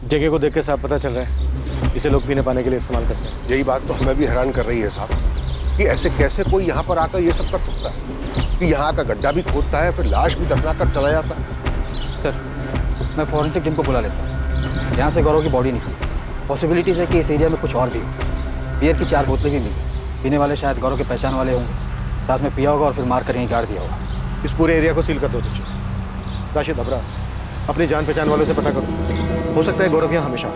जगह को देख के साहब पता चल रहा है इसे लोग पीने पाने के लिए इस्तेमाल करते हैं। यही बात तो हमें भी हैरान कर रही है साहब कि ऐसे कैसे कोई यहाँ पर आकर ये सब कर सकता है कि यहाँ का गड्ढा भी खोदता है फिर लाश भी दफना कर चला जाता है। सर, मैं फॉरेंसिक टीम को बुला लेता हूँ। यहाँ से गौरव की बॉडी निकली। पॉसिबिलिटीज है कि इस एरिया में कुछ और भी हो। बियर की 4 बोतलें भी मिली। पीने वाले शायद गौरव के पहचान वाले होंगे। साथ में पिया होगा और फिर मार कर यहीं गाड़ दिया होगा। इस पूरे एरिया को सील कर दो तुझे। राशिद अबरा, अपनी जान पहचान वालों से पता करो। हो सकता है गौरव यहाँ हमेशा।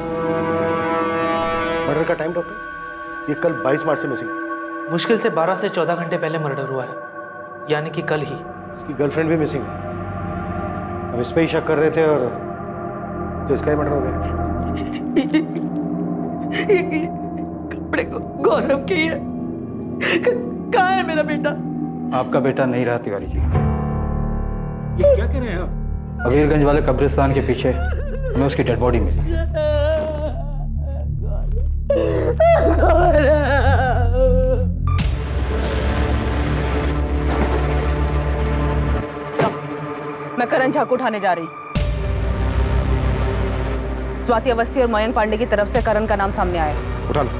मर्डर का टाइम डॉक्टर? ये कल 22 मार्च से मिसिंग। मुश्किल से 12 से 14 घंटे पहले मर्डर हुआ है, यानी कि कल ही। इसकी गर्लफ्रेंड भी मिसिंग है। हम इस पे ही शक कर रहे थे और तो इसका ही मर्डर हो गया। कपड़े गौरव के है। कहाँ है मेरा बेटा? आपका बेटा नहीं रहा तिवारी जी। ये क्या कह रहे हैं आप? अबीरगंज वाले कब्रिस्तान के पीछे हमें उसकी डेड बॉडी मिली। मैं करण झा को उठाने जा रही। स्वाति अवस्थी और मयंक पांडे की तरफ से करण का नाम सामने आया। उठा लो,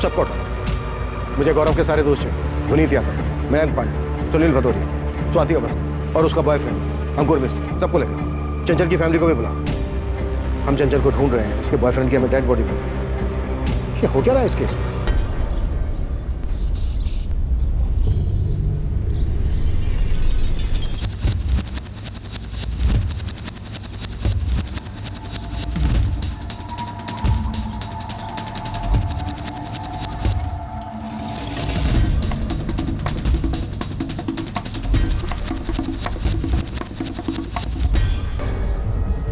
सबको उठा लो। मुझे गौरव के सारे दोस्त हैं। पुनीत यादव, मयंक पांडे, सुनील भदौरिया, स्वाति अवस्थी और उसका बॉयफ्रेंड अंकुर मिस्त्री, सबको लेकर चंचल की फैमिली को भी बुला। हम चंचल को ढूंढ रहे हैं। उसके बॉयफ्रेंड की हमें डेड बॉडी मिली। क्या हो क्या रहा है इस केस में?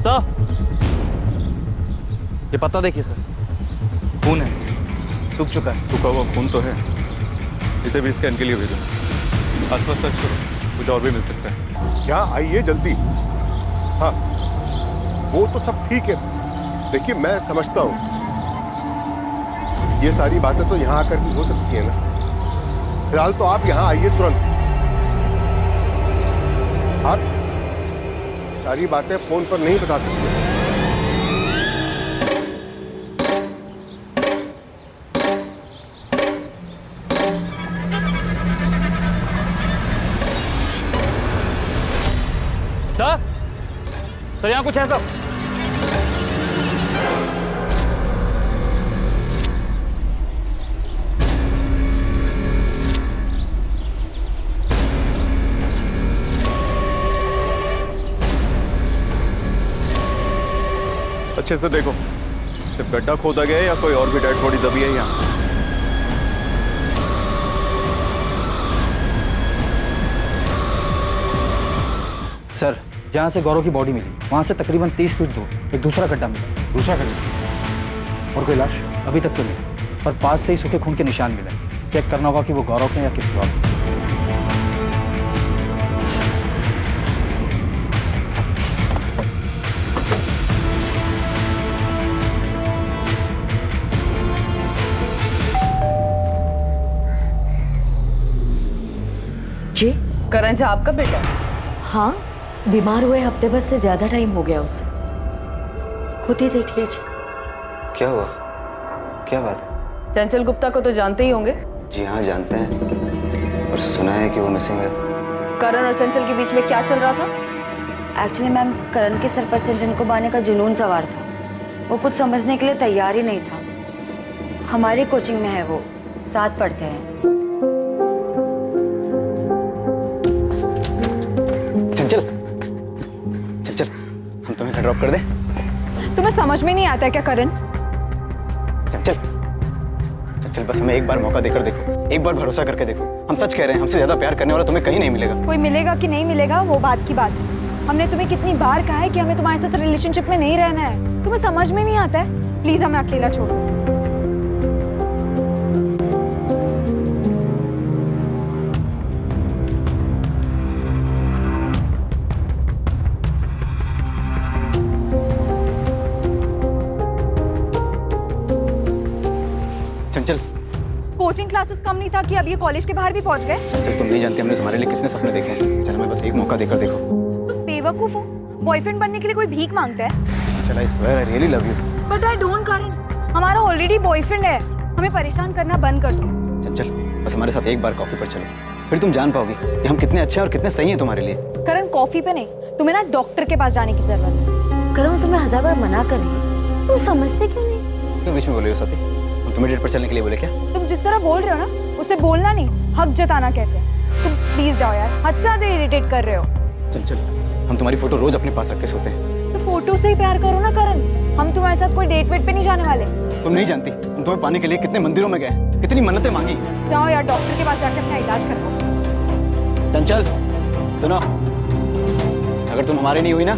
सर, ये पत्ता देखिए सर, खून है, सूख चुका है। सूखा हुआ खून तो है, इसे भी स्कैन के लिए भेजो। आसपास सर्च करो, कुछ और भी मिल सकता है। क्या आइए जल्दी। हाँ, वो तो सब ठीक है। देखिए मैं समझता हूँ ये सारी बातें तो यहाँ आकर भी हो सकती है ना। फिलहाल तो आप यहाँ आइए तुरंत। आप सारी बातें फोन पर नहीं बता सकते। सर यहाँ कुछ है सब। अच्छे से देखो, सिर्फ गड्ढा खोदा गया है या कोई और भी डेड बॉडी दबी है यहाँ? सर, जहाँ से गौरव की बॉडी मिली वहाँ से तकरीबन 30 फीट दूर एक दूसरा गड्ढा मिला। दूसरा गड्ढा? और कोई लाश? अभी तक तो नहीं, पर पास से ही सूखे खून के निशान मिले। चेक करना होगा कि वो गौरव के या किसी और के। जी? करण झा आपका बेटा? हाँ, बीमार हुए हफ्ते भर से ज्यादा टाइम हो गया उसे। खुद ही देख लीजिए। क्या हुआ? क्या बात है? चंचल गुप्ता को तो जानते ही होंगे। जी हाँ, जानते हैं और सुना है कि वो मिसिंग है। करण और चंचल के बीच में क्या चल रहा था? एक्चुअली मैम, करण के सर पर चंचल को बांधने का जुनून सवार था। वो कुछ समझने के लिए तैयार ही नहीं था। हमारी कोचिंग में है, वो साथ पढ़ते हैं। चंचल, चंचल, हम तुम्हें ड्रॉप कर दें? तुम्हें समझ में नहीं आता है क्या करण? चंचल, चंचल बस हमें एक बार मौका देकर देखो, एक बार भरोसा करके देखो। हम सच कह रहे हैं, हमसे ज्यादा प्यार करने वाला तुम्हें कहीं नहीं मिलेगा। कोई मिलेगा कि नहीं मिलेगा वो बात की बात है। हमने तुम्हें कितनी बार कहा है कि हमें तुम्हारे साथ रिलेशनशिप में नहीं रहना है। तुम्हें समझ में नहीं आता है? प्लीज हमें अकेला छोड़ दो। चंचल, कोचिंग क्लासेस कम नहीं था कि अब ये कॉलेज के बाहर भी पहुंच गए। चंचल तुम नहीं जानती हमने तुम्हारे लिए कितने सपने देखे हैं। चल हमें बस एक मौका देकर देखो। तुम बेवकूफ हो। बॉयफ्रेंड बनने के लिए कोई भीख मांगता है? चल I swear I really love you. But I don't Karan, हमारा ऑलरेडी बॉयफ्रेंड है, हमें परेशान करना बंद कर दो। चंचल बस हमारे साथ एक बार कॉफी पर चलो, फिर तुम जान पाओगी कि हम कितने अच्छे हैं और कितने सही हैं तुम्हारे लिए। करण कॉफी पे नहीं, तुम्हें ना डॉक्टर के पास जाने की जरूरत है। करण तुम्हें 1000 बार मना कर रही है, तुम समझते क्यों नहीं? तुम बीच में बोल रही हो स्वाति, हम तुम्हें डेट पर चलने के लिए बोले क्या? तुम जिस तरह बोल रहे हो ना, उससे बोलना नहीं, हक जताना कहते हैं। तुम प्लीज जाओ यार, हद से ज्यादा इरिटेट कर रहे हो। चंचल हम तुम्हारी फोटो रोज अपने पास रख के सोते हैं। तो फोटो से ही प्यार करो ना करण, हम तुम्हारे साथ कोई डेट वेट पे नहीं जाने वाले। तुम नहीं जानती हम तुम्हें पाने के लिए कितने मंदिरों में गए, कितनी मन्नतें मांगी। जाओ यार, डॉक्टर के पास जाकर अपना इलाज करवाओ। चंचल सुनो, अगर तुम हमारी नहीं हुई ना,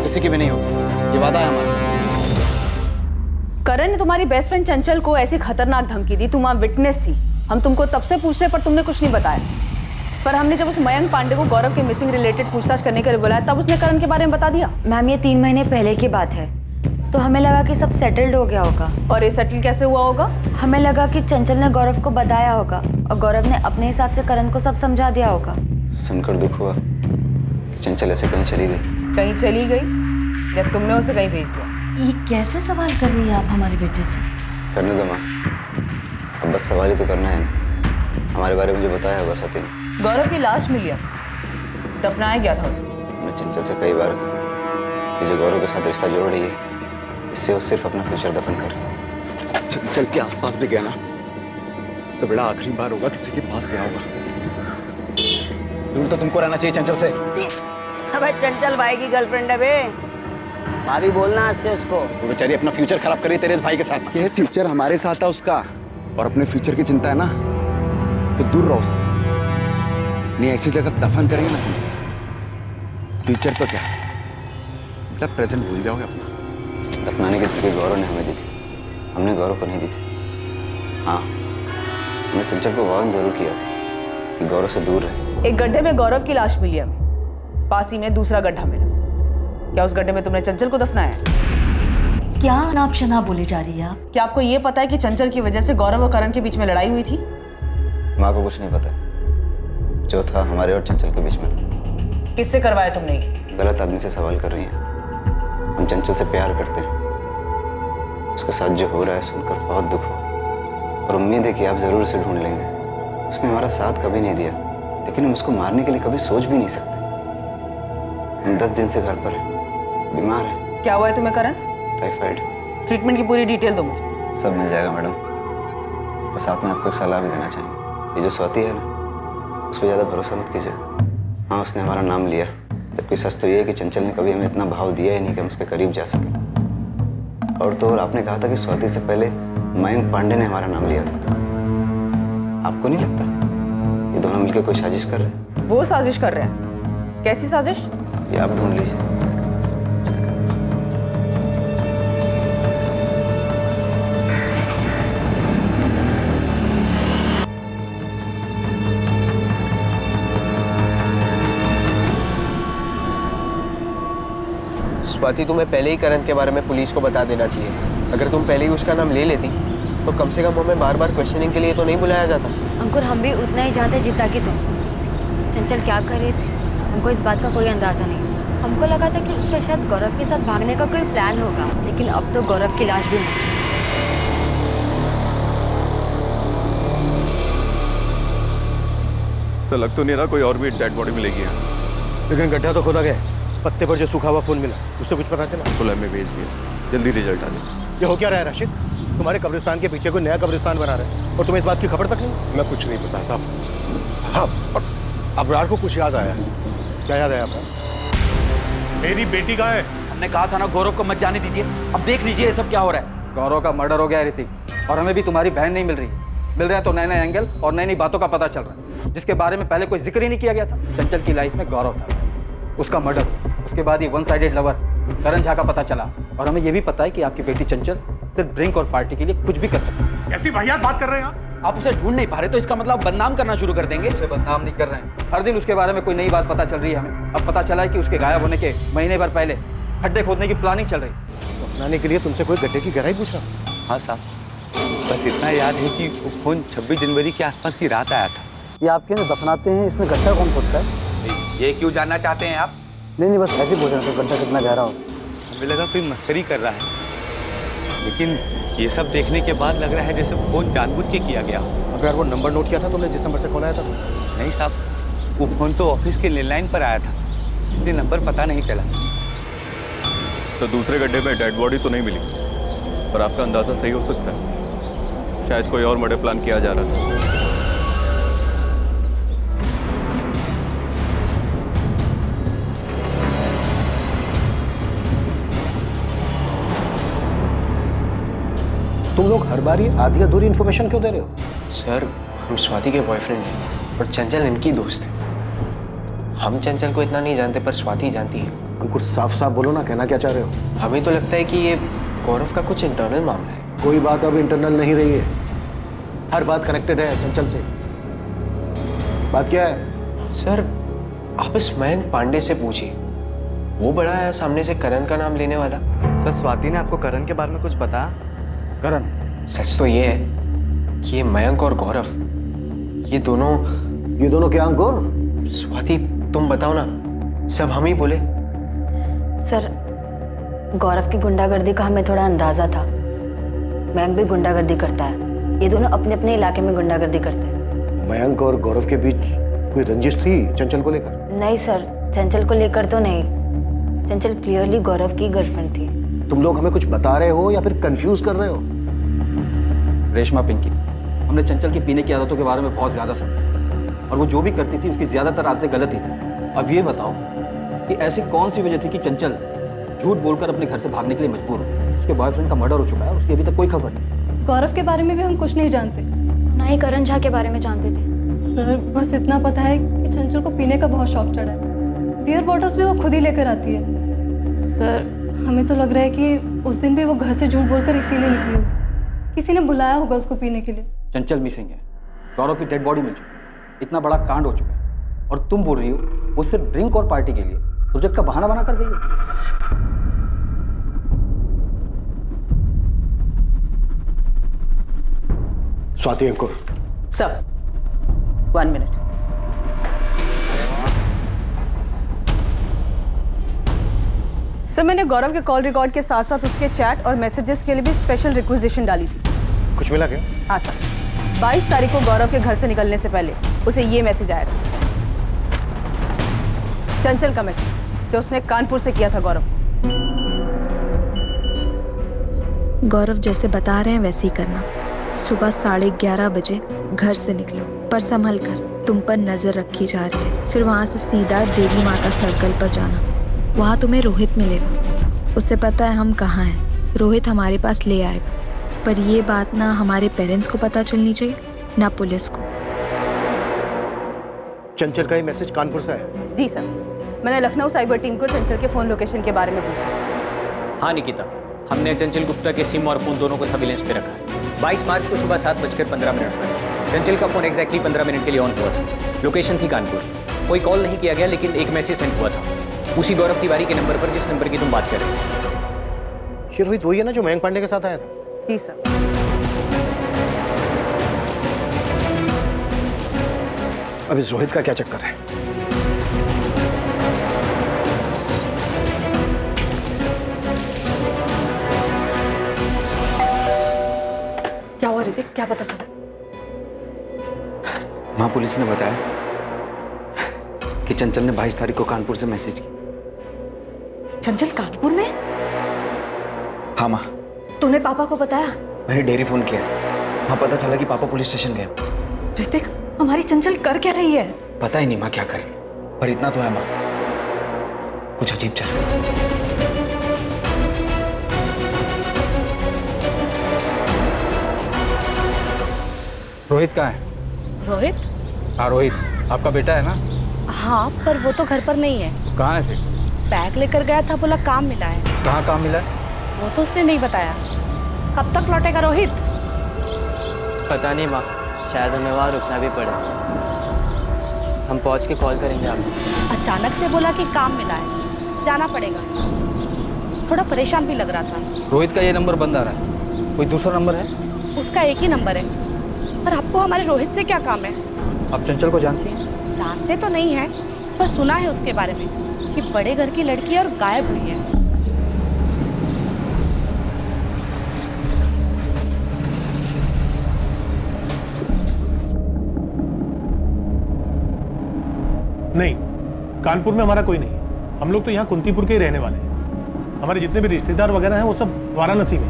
किसी की भी नहीं होगी, ये वादा है हमारा। करण ने तुम्हारी बेस्ट फ्रेंड चंचल को ऐसी खतरनाक धमकी दी, तुम वहां विटनेस थी। हम तुमको तब से पूछ रहे पर तुमने कुछ नहीं बताया। पर हमने जब उस मयंक पांडे को गौरव के मिसिंग रिलेटेड पूछताछ करने के लिए बुलाया, तब उसने करण के बारे में बता दिया। मैम ये 3 महीने पहले की बात है, तो हमें लगा कि सब सेटल्ड हो गया होगा। और ये सेटल कैसे हुआ होगा? हमें लगा कि चंचल ने गौरव को बताया होगा और गौरव ने अपने हिसाब से करण को सब समझा दिया होगा। सुनकर दुख हुआ कि चंचल ऐसे कहीं चली गई। कहीं चली गई जब तुमने उसे कहीं भेज दिया। ये कैसे सवाल कर रही है आप हमारे बेटे से? करने दो माँ, अब बस सवाल ही तो करना है ना। हमारे बारे में जो बताया होगा स्वाति ने। गौरव की लाश मिली है, दफनाया गया था उसे। मैं चंचल से कई बार कहा कि जो गौरव के साथ रिश्ता जोड़ रही है, इससे वो सिर्फ अपना फ्यूचर दफन कर रही है। चंचल के आसपास भी गया ना, तो बड़ा आखिरी बार होगा किसी के पास गया होगा। दूर तो तुमको रहना चाहिए चंचल से। अबे चंचल भाई की गर्लफ्रेंड है बे, भाभी बोलना आज से उसको। वो बेचारी अपना फ्यूचर खराब कर रही है तेरे इस भाई के साथ। ये फ्यूचर हमारे साथ है उसका, और अपने फ्यूचर की चिंता है ना, तो दूर रहो उससे। नहीं ऐसी जगह दफन करेंगे ना तुम, फ्यूचर तो क्या, बेटा प्रेजेंट भूल जाओगे अपना। दफनाने की तकलीफ गौरव ने हमें दी थी, हमने गौरव को नहीं दी थी। हाँ हमने चंचल को वार्न जरूर किया था कि गौरव से दूर रहे। एक गड्ढे में गौरव की लाश मिली हमें, पास ही में दूसरा गड्ढा मिला। क्या उस गड्ढे में तुमने चंचल को दफनाया? क्या अनाप शनाप बोले जा रही है आप? क्या आपको ये पता है कि चंचल की वजह से गौरव और करण के बीच में लड़ाई हुई थी? माँ को कुछ नहीं पता, जो था हमारे और चंचल के बीच में था। किससे करवाया तुमने ये? गलत आदमी से सवाल कर रही हैं। हम चंचल से प्यार करते हैं, उसके साथ जो हो रहा है सुनकर बहुत दुख हुआ, और उम्मीद है कि आप जरूर उसे ढूंढ लेंगे। उसने हमारा साथ कभी नहीं दिया, लेकिन हम उसको मारने के लिए कभी सोच भी नहीं सकते। हम 10 दिन से घर पर हैं, बीमार हैं। क्या हुआ है तुम्हें करण? टाइफाइड। ट्रीटमेंट की पूरी डिटेल दो मुझे। सब मिल जाएगा मैडम, और साथ में आपको एक सलाह भी देना चाहेंगे। ये जो स्वाति है ना, उस पर ज़्यादा भरोसा मत कीजिए। हाँ उसने हमारा नाम लिया, जबकि सच तो ये है कि चंचल ने कभी हमें इतना भाव दिया ही नहीं कि हम उसके करीब जा सके। और तो और आपने कहा था कि स्वाति से पहले मयंक पांडे ने हमारा नाम लिया था। आपको नहीं लगता ये दोनों मिलकर कोई साजिश कर रहे हैं? वो साजिश कर रहे हैं? कैसी साजिश? ये आप ढूंढ लीजिए। स्वाति तुम्हें पहले ही करण के बारे में पुलिस को बता देना चाहिए। अगर तुम पहले ही उसका नाम ले लेती तो कम से कम हमें बार बार क्वेश्चनिंग के लिए तो नहीं बुलाया जाता। अंकुर हम भी उतना ही जानते जितना कि तुम। चंचल क्या कर रहे थे हमको इस बात का कोई अंदाजा नहीं। हमको लगा था कि उसका शायद गौरव के साथ भागने का कोई प्लान होगा, लेकिन अब तो गौरव की लाश भी मिल गई। ऐसा लग तो नहीं रहा कोई और भी डेड बॉडी मिलेगी यहाँ। लेकिन गड्ढा तो खोदा गया, पत्ते पर जो सूखा हुआ खून मिला उससे कुछ पता चला? पुलिस में भेज दिया, जल्दी रिजल्ट आ जाए। ये हो क्या रहा है राशिद? तुम्हारे कब्रिस्तान के पीछे कोई नया कब्रिस्तान बना रहे हैं और तुम्हें इस बात की खबर तक नहीं? मैं कुछ नहीं बता साहब। हाँ और अबरार को कुछ याद आया। क्या याद आया आपको? मेरी बेटी कहाँ है? हमने कहा था ना गौरव को मत जाने दीजिए। अब देख लीजिए ये सब क्या हो रहा है। गौरव का मर्डर हो गया है ऋतिक, और हमें भी तुम्हारी बहन नहीं मिल रही है। मिल रहे हैं तो नए नए एंगल और नई नई बातों का पता चल रहा है, जिसके बारे में पहले कोई जिक्र ही नहीं किया गया था। चंचल की लाइफ में गौरव था, उसका मर्डर, उसके बाद ये वन साइडेड लवर करण झा का पता चला, और हमें ये भी पता है कि आपकी बेटी चंचल सिर्फ ड्रिंक और पार्टी के लिए कुछ भी कर सकती है। ऐसी वाहियात बात कर रहे हैं आप उसे ढूंढ नहीं पा रहे तो इसका मतलब बदनाम करना शुरू कर देंगे। उसे बदनाम नहीं कर रहे हैं, हर दिन उसके बारे में कोई नई बात पता चल रही है हमें। अब पता चला है कि उसके गायब होने के महीने भर पहले खड्डे खोदने की प्लानिंग चल रही है। दफनाने के लिए तुमसे कोई गड्ढे की गहराई पूछा? हाँ साहब, बस इतना याद है कि वो फोन 26 जनवरी के आसपास की रात आया था। ये आपके यहाँ दफनाते हैं, इसमें गड्ढा कौन खोदता है? ये क्यों जानना चाहते हैं आप? नहीं, बस ऐसे ही पूछ रहे थे गड्ढा कितना गहरा हो। हमें लगा कोई मस्करी कर रहा है। लेकिन ये सब देखने के बाद लग रहा है जैसे फोन जानबूझ के किया गया। अब यार वो नंबर नोट किया था तुमने जिस नंबर से कॉल आया था? नहीं साहब, वो फोन तो ऑफिस के लैंडलाइन पर आया था, इसलिए नंबर पता नहीं चला। तो दूसरे गड्ढे में डेड बॉडी तो नहीं मिली, पर आपका अंदाज़ा सही हो सकता है, शायद कोई और मर्डर प्लान किया जा रहा था। तुम लोग हर बार ये आधी अधूरी इन्फॉर्मेशन क्यों दे रहे हो? सर, हम स्वाति के बॉयफ्रेंड हैं और चंचल इनकी दोस्त है। हम चंचल को इतना नहीं जानते, पर स्वाति जानती है। कुछ साफ साफ बोलो ना, कहना क्या चाह रहे हो? हमें तो लगता है कि ये गौरव का कुछ इंटरनल मामला है। कोई बात अब इंटरनल नहीं रही है, हर बात कनेक्टेड है चंचल से। बात क्या है? सर, आप इस मयंक पांडे से पूछिए, वो बड़ा है सामने से करण का नाम लेने वाला। सर, स्वाति ने आपको करण के बारे में कुछ बताया? करण? सच तो ये है कि ये मयंक और गौरव, ये दोनों क्या अंकुर? स्वाति तुम बताओ ना, सब हम ही बोले। सर, गौरव की गुंडागर्दी का हमें थोड़ा अंदाजा था। मयंक भी गुंडागर्दी करता है, ये दोनों अपने अपने इलाके में गुंडागर्दी करते हैं। मयंक और गौरव के बीच कोई रंजिश थी चंचल को लेकर? नहीं सर, चंचल को लेकर तो नहीं। चंचल क्लियरली गौरव की गर्लफ्रेंड थी। तुम लोग हमें कुछ बता रहे हो या फिर कंफ्यूज कर रहे हो? रेशमा, पिंकी, हमने चंचल की पीने की आदतों के बारे में बहुत ज़्यादा सुना, और वो जो भी करती थी उसकी ज़्यादातर आदतें गलत ही थी। अब ये बताओ कि ऐसी कौन सी वजह थी कि चंचल झूठ बोलकर अपने घर से भागने के लिए मजबूर हो? उसके बॉयफ्रेंड का मर्डर हो चुका है, उसकी अभी तक कोई खबर नहीं। गौरव के बारे में भी हम कुछ नहीं जानते, ना ही करण झा के बारे में जानते थे। सर, बस इतना पता है कि चंचल को पीने का बहुत शौक चढ़ा है। बियर बॉटल्स भी वो खुद ही लेकर आती है। सर, हमें तो लग रहा है कि उस दिन भी वो घर से झूठ बोलकर इसीलिए निकली होगी। किसी ने बुलाया होगा उसको पीने के लिए। चंचल मिसिंग है, गौरव की डेड बॉडी मिल चुकी है, इतना बड़ा कांड हो चुका है, और तुम बोल रही हो वो सिर्फ ड्रिंक और पार्टी के लिए प्रोजेक्ट का बहाना बना कर गई हो। Swati, Ankur. Sir, 1 minute. Sir, मैंने गौरव के कॉल रिकॉर्ड के साथ साथ उसके चैट और मैसेजेस के लिए भी स्पेशल रिक्विजिशन डाली थी। कुछ मिला क्या? हाँ सर, 22 तारीख को गौरव के घर से निकलने से पहले उसे ये मैसेज आया था, चंचल का मैसेज, जो उसने कानपुर से किया था गौरव। गौरव जैसे बता रहे हैं वैसे ही करना। सुबह 11:30 बजे घर से निकलो, पर संभल कर, तुम पर नजर रखी जा रही है। फिर वहाँ से सीधा देवी माता सर्कल पर जाना, वहाँ तुम्हें रोहित मिलेगा। उसे पता है हम कहाँ हैं, रोहित हमारे पास ले आएगा। पर ये बात ना हमारे पेरेंट्स को पता चलनी चाहिए, ना पुलिस को। चंचल का ये मैसेज कानपुर से आया? जी सर, मैंने लखनऊ साइबर टीम को चंचल के फ़ोन लोकेशन के बारे में पूछा। हाँ निकिता, हमने चंचल गुप्ता के सिम और फ़ोन दोनों को सर्विलेंस पे रखा है। 22 मार्च को सुबह 7:15 पर चंचल का फ़ोन एग्जैक्टली 15 मिनट के लिए ऑन हुआ था। लोकेशन थी कानपुर। कोई कॉल नहीं किया गया, लेकिन एक मैसेज सेंड हुआ था उसी गौरव तिवारी के नंबर पर जिस नंबर की तुम बात कर रहे हो। ये रोहित वही है ना जो मयंक पांडे के साथ आया था? जी सर। अब इस रोहित का क्या चक्कर है? क्या हुआ ऋतिक, क्या पता चला? माँ, पुलिस ने बताया कि चंचल ने 22 तारीख को कानपुर से मैसेज की। चंचल कानपुर में? हाँ माँ। तूने पापा को बताया? मैंने डेयरी फोन किया, वहाँ पता चला कि पापा पुलिस स्टेशन गए। ऋतिक, हमारी चंचल कर क्या रही है? पता ही नहीं माँ क्या कर रही, पर इतना तो है माँ, कुछ अजीब चल रहा है। रोहित कहाँ है? रोहित? हाँ रोहित, आपका बेटा है ना? हाँ, पर वो तो घर पर नहीं है। कहाँ है फिर? बैग लेकर गया था, बोला काम मिला है। कहाँ काम मिला है? वो तो उसने नहीं बताया। कब तक लौटेगा रोहित? पता नहीं माँ, शायद हमें वहाँ रुकना भी पड़े। हम पहुँच के कॉल करेंगे आपको। अचानक से बोला कि काम मिला है, जाना पड़ेगा। थोड़ा परेशान भी लग रहा था। रोहित का ये नंबर बंद आ रहा है, कोई दूसरा नंबर है? उसका एक ही नंबर है। पर आपको हमारे रोहित से क्या काम है? आप चंचल को जानती हैं? जानते तो नहीं है, पर सुना है उसके बारे में कि बड़े घर की लड़की और गायब हुई है। कानपुर में हमारा कोई नहीं है। हम लोग तो यहाँ कुंतीपुर के ही रहने वाले हैं। हमारे जितने भी रिश्तेदार वगैरह हैं वो सब वाराणसी में,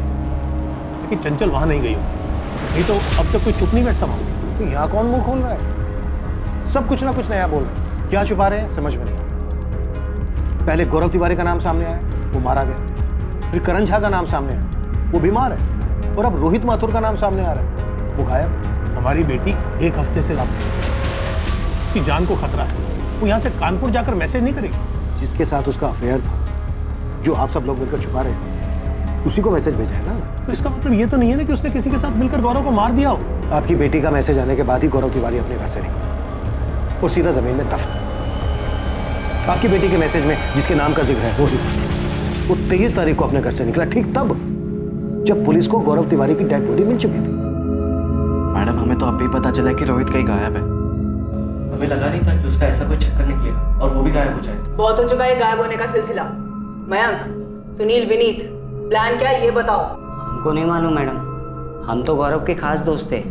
लेकिन चंचल वहाँ नहीं गई हो। नहीं तो अब तक कोई चुप नहीं बैठता वहाँ। तो यहाँ कौन मुंह खोल रहा है? सब कुछ ना कुछ नया बोल रहे हैं। क्या छुपा रहे हैं समझ में नहीं आता। पहले गौरव तिवारी का नाम सामने आया, वो मारा गया। फिर करण झा का नाम सामने आया, वो बीमार है। और अब रोहित माथुर का नाम सामने आ रहा है, वो गायब। हमारी बेटी 1 हफ्ते से लापता है, उसकी जान को खतरा है। वो यहाँ से कानपुर जाकर मैसेज नहीं करेगी। जिसके साथ उसका अफेयर था, जो आप सब लोग मिलकर छुपा रहे हैं, उसी को मैसेज भेजा है ना। तो इसका मतलब ये तो नहीं है ना कि उसने किसी के साथ मिलकर गौरव को मार दिया हो। आपकी बेटी का मैसेज आने के बाद ही गौरव तिवारी अपने घर से निकला और सीधा जमीन में दफन। आपकी बेटी के मैसेज में जिसके नाम का जिक्र है वो 23 तारीख को अपने घर से निकला, ठीक तब जब पुलिस को गौरव तिवारी की डेड बॉडी मिल चुकी थी। मैडम, हमें तो अभी पता चला कि रोहित कहीं गायब है। हमें लगा नहीं था कि उसका ऐसा कोई चक्कर निकलेगा और वो भी गायब हो जाए। बहुत हो चुका है गायब होने का सिलसिला। मयंक, सुनील, विनीत, प्लान क्या है ये बताओ। हमको नहीं मालूम मैडम, हम तो गौरव के खास दोस्त थे।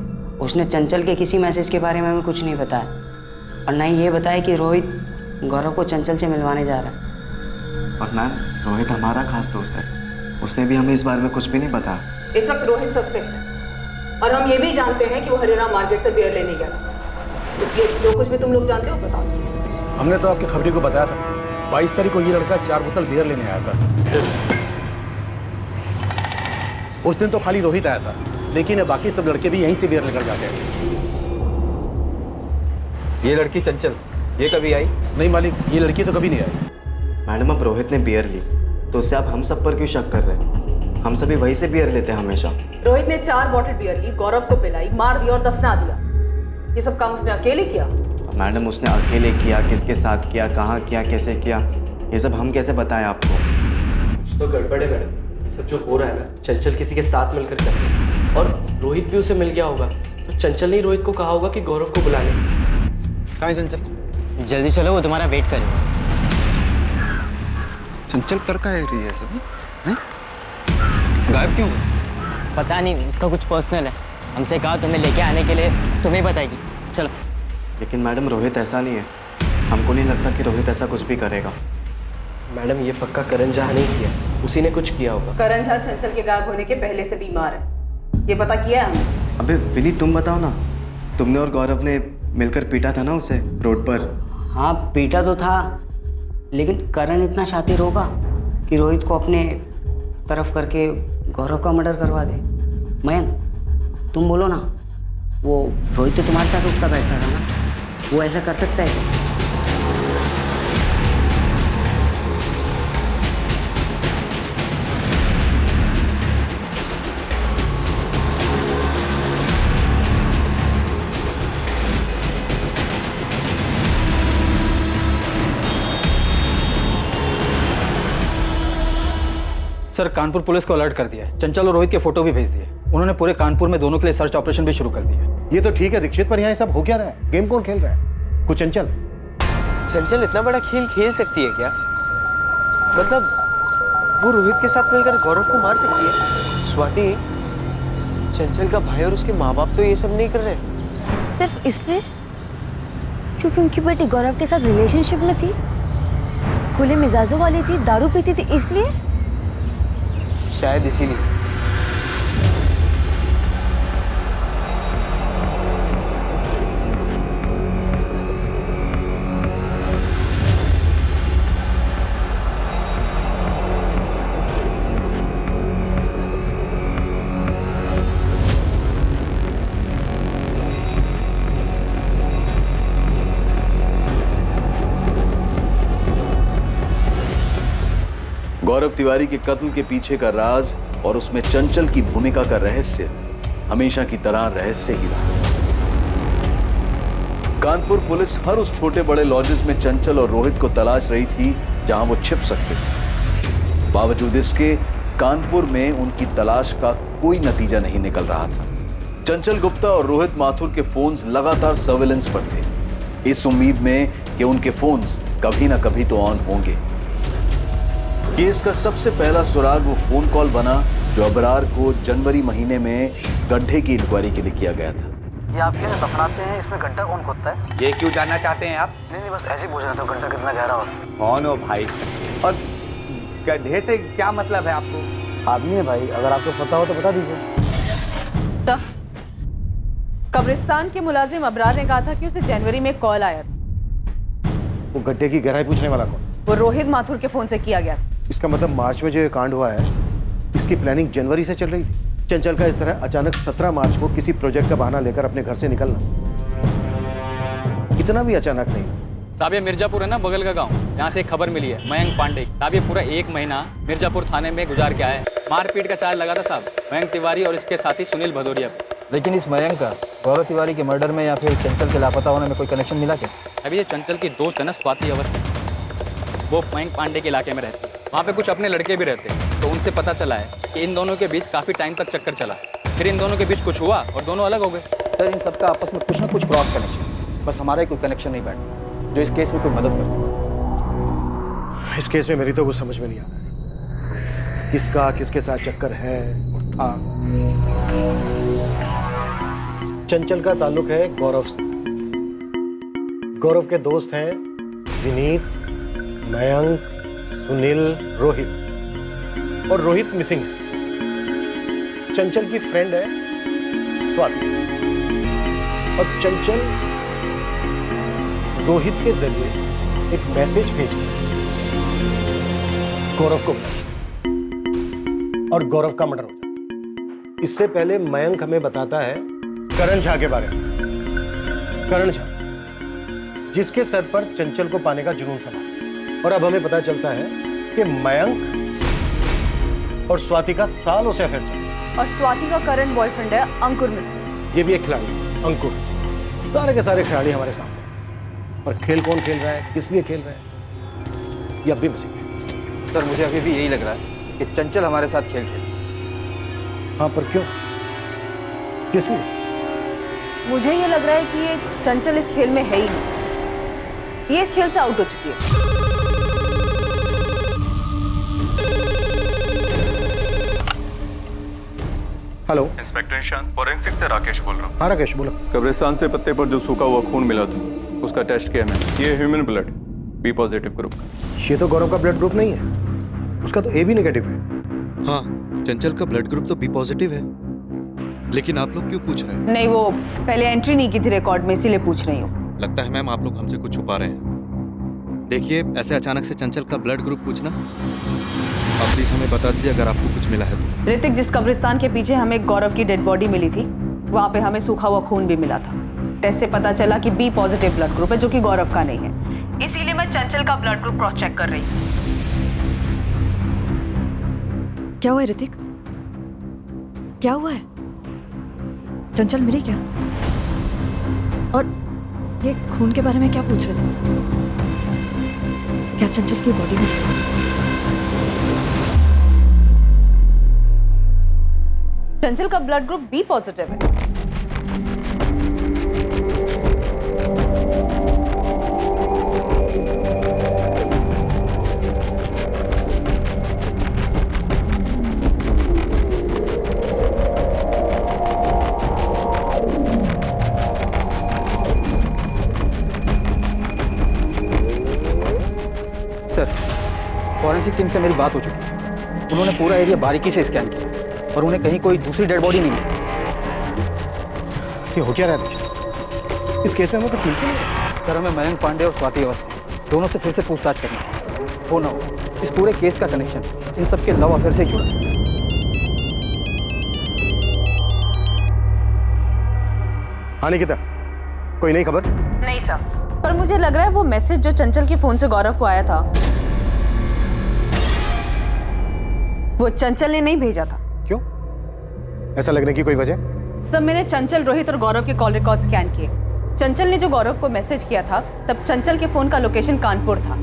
उसने चंचल के किसी मैसेज के बारे में हमें कुछ नहीं बताया और ना ही ये बताया कि रोहित गौरव को चंचल से मिलवाने जा रहा है। और मैम, रोहित हमारा खास दोस्त है, उसने भी हमें इस बारे में कुछ भी नहीं बताया। इस वक्त रोहित सस्पेक्ट है और हम ये भी जानते हैं कि वो हरियाणा मार्केट से बियर लेने गया। इसलिए जो कुछ भी तुम लोग जानते हो बताओ। हमने तो आपकी खबरी को बताया था, 22 तारीख को ये लड़का 4 बोतल बियर लेने आया था। उस दिन तो खाली रोहित आया था, लेकिन बाकी सब लड़के भी यहीं से बियर लेकर जाते हैं। ये लड़की चंचल, ये कभी आई? नहीं मालिक, ये लड़की तो कभी नहीं आई। मैडम, अब रोहित ने बियर ली तो उससे आप हम सब पर क्यों शक कर रहे हैं? हम सभी वहीं से बियर लेते हैं हमेशा। रोहित ने 4 बॉटल बियर ली, गौरव को पिलाई, मार दिया और दफना दिया। ये सब काम उसने अकेले किया? मैडम, उसने अकेले किया, किसके साथ किया, कहाँ किया, कैसे किया, ये सब हम कैसे बताएं आपको? कुछ तो गड़बड़ है मैडम। ये सब जो हो रहा है ना, चंचल किसी के साथ मिलकर कर रही है और रोहित भी उसे मिल गया होगा। तो चंचल ने रोहित को कहा होगा कि गौरव को बुला ले। कहाँ है चंचल? जल्दी चलो, वो तुम्हारा वेट करेगा। चंचल कर का है रही है सब? गायब क्यों? पता नहीं, उसका कुछ पर्सनल है। हमसे कहा तुम्हें लेके आने के लिए, तुम्हें बताएगी। चलो। लेकिन मैडम, रोहित ऐसा नहीं है। हमको नहीं लगता कि रोहित ऐसा कुछ भी करेगा। मैडम, ये पक्का करण झा नहीं किया, उसी ने कुछ किया होगा। करण झा चंचल के गायब होने के पहले से बीमार है, ये पता किया है हमने। अबे विनीत, तुम बताओ ना, तुमने और गौरव ने मिलकर पीटा था ना उसे रोड पर? हाँ, पीटा तो था, लेकिन करण इतना शातिर होगा कि रोहित को अपने तरफ करके गौरव का मर्डर करवा दे। मयंक, तुम बोलो ना, वो रोहित तो तुम्हारे साथ उठता बैठा था ना, वो ऐसा कर सकता है? सर, कानपुर पुलिस को अलर्ट कर दिया है। चंचल और रोहित के फोटो भी भेज दिए। उन्होंने पूरे कानपुर में दोनों के लिए सर्च ऑपरेशन भी शुरू कर दिया है। ये तो ठीक है दीक्षित, पर यहाँ ये सब हो क्या रहा है? गेम कौन खेल रहा है? कुछ चंचल? चंचल इतना बड़ा खेल खेल सकती है क्या? मतलब वो रोहित के साथ मिलकर गौरव को मार सकती है? स्वाति, चंचल का भाई और उसके माँ बाप तो ये सब नहीं कर रहे। सिर्फ इसलिए क्योंकि उनकी बेटी गौरव के साथ रिलेशनशिप में थी, खुले मिजाजों वाली थी, दारू पीती थी, इसलिए? शायद इसीलिए। गौरव तिवारी के कत्ल के पीछे का राज और उसमें चंचल की भूमिका का रहस्य हमेशा की तरह रहस्य ही रहा। कानपुर पुलिस हर उस छोटे बड़े लॉजेस में चंचल और रोहित को तलाश रही थी जहां वो छिप सकते थे। बावजूद इसके कानपुर में उनकी तलाश का कोई नतीजा नहीं निकल रहा था। चंचल गुप्ता और रोहित माथुर के फोन्स लगातार सर्विलेंस पर थे, इस उम्मीद में कि उनके फोन्स कभी ना कभी तो ऑन होंगे। केस का सबसे पहला सुराग वो फोन कॉल बना जो अबरार को जनवरी महीने में गड्ढे की इंक्वायरी के लिए किया गया था। ये आप कैसे दफनाते हैं, इसमें गड्ढा कौन खोदता है? ये क्यों जानना चाहते हैं आप? नहीं बस ऐसे ही पूछ रहा था, गड्ढा कितना गहरा हो? कौन हो भाई? और गड्ढे से क्या मतलब है आपको? आदमी है भाई, अगर आपको पता हो तो बता दीजिए। तो कब्रिस्तान के मुलाजिम अबरार ने कहा था कि उसे जनवरी में कॉल आया था। वो गड्ढे की गहराई पूछने वाला कौन? वो रोहित माथुर के फोन से किया गया। इसका मतलब मार्च में जो ये कांड हुआ है, इसकी प्लानिंग जनवरी से चल रही थी। चंचल का इस तरह अचानक 17 मार्च को किसी प्रोजेक्ट का बहाना लेकर अपने घर से निकलना इतना भी अचानक नहीं। साहब ये मिर्जापुर है ना, बगल का गांव, यहाँ से एक खबर मिली है मयंक पांडे। साहब ये पूरा 1 महीना मिर्जापुर थाने में गुजार के आया है। मारपीट का चार्ज लगा था साहब मयंक तिवारी और इसके साथी सुनील भदौरिया पे। लेकिन इस मयंक का गौरव तिवारी के मर्डर में या फिर चंचल के लापता होने में कोई कनेक्शन मिला क्या? अभी ये चंचल की दोस्त है ना स्वाति अवस्थी, वो मयंक पांडे के इलाके में रहती है। वहाँ पे कुछ अपने लड़के भी रहते हैं, तो उनसे पता चला है कि इन दोनों के बीच काफ़ी टाइम तक चक्कर चला। फिर इन दोनों के बीच कुछ हुआ और दोनों अलग हो गए। सर इन सबका आपस में कुछ ना कुछ क्रॉस कनेक्शन, बस हमारा ही कोई कनेक्शन नहीं बैठा जो इस केस में कोई मदद कर सके। इस केस में मेरी तो कुछ समझ में नहीं आ रहा है, किसका किसके साथ चक्कर है और था। चंचल का ताल्लुक है गौरव से। गौरव के दोस्त हैं विनीत, मयंक, सुनील, रोहित, और रोहित मिसिंग है। चंचल की फ्रेंड है स्वाति, और चंचल रोहित के जरिए एक मैसेज भेज गौरव को और गौरव का मर्डर हो जाता। इससे पहले मयंक हमें बताता है करण झा के बारे में। करण झा जिसके सर पर चंचल को पाने का जुनून समा, और अब हमें पता चलता है कि मयंक और स्वाति का सालों से अफेयर चल रहा है। और स्वाति का करंट बॉयफ्रेंड है अंकुर मिस्त्री। ये भी एक खिलाड़ी है, अंकुर। सारे के सारे खिलाड़ी हमारे सामने, और खेल कौन खेल रहा है, किस लिए खेल रहा है, ये अब भी मुझे। सर मुझे अभी भी यही लग रहा है कि चंचल हमारे साथ खेल खेल। हाँ पर क्यों, किस लिए? मुझे ये लग रहा है कि ये चंचल इस खेल में है ही नहीं, ये इस खेल से आउट हो चुकी है। हेलो इंस्पेक्टर निशांत, फॉरेंसिक से राकेश बोल रहा हूँ। हाँ राकेश बोलो। कब्रिस्तान से पत्ते पर जो सूखा हुआ खून मिला था उसका टेस्ट किया मैंने। ये human blood B positive group. ये तो गौरव का ब्लड ग्रुप नहीं है, उसका तो ए बी नेगेटिव है। हाँ चंचल का ब्लड ग्रुप तो बी पॉजिटिव है, लेकिन आप लोग क्यों पूछ रहे हैं? नहीं वो पहले एंट्री नहीं की थी रिकॉर्ड में, इसीलिए पूछ रही हूँ। लगता है मैम आप लोग हमसे कुछ छुपा रहे हैं। देखिए ऐसे अचानक से चंचल का ब्लड ग्रुप पूछना, आप प्लीज हमें बता दीजिए अगर आपको कुछ मिला है तो। ऋतिक, जिस कब्रिस्तान के पीछे हमें गौरव की डेड बॉडी मिली थी, वहाँ पे हमें सूखा हुआ खून भी मिला था। टेस्ट से पता चला कि बी पॉजिटिव ब्लड ग्रुप है, जो कि गौरव का नहीं है। इसीलिए मैं चंचल का ब्लड ग्रुप क्रॉस चेक कर रही हूँ। क्या हुआ है ऋतिक? क्या हुआ है? चंचल मिली क्या? और ये खून के बारे में क्या पूछ रहे थे? क्या चंचल की बॉडी मिली? चंचल का ब्लड ग्रुप बी पॉजिटिव है। सर फॉरेंसिक टीम से मेरी बात हो चुकी है। उन्होंने पूरा एरिया बारीकी से स्कैन किया और उन्हें कहीं कोई दूसरी डेड बॉडी नहीं मिली। ये हो क्या रहा है इस केस में? हमें कुछ मिलता नहीं। सर हमें मयंक पांडे और स्वाति अवस्थी दोनों से फिर से पूछताछ करनी है। हो ना हो इस पूरे केस का कनेक्शन इन सबके लव अफेयर से जुड़ा है। हाँ निकिता, कोई नई खबर? नहीं सर, पर मुझे लग रहा है वो मैसेज जो चंचल के फोन से गौरव को आया था, वो चंचल ने नहीं भेजा था। क्यों? ऐसा लगने की कोई वजह? सर मैंने चंचल, रोहित और गौरव के कॉल रिकॉर्ड स्कैन किए। चंचल ने जो गौरव को मैसेज किया था, तब चंचल के फोन का लोकेशन कानपुर था,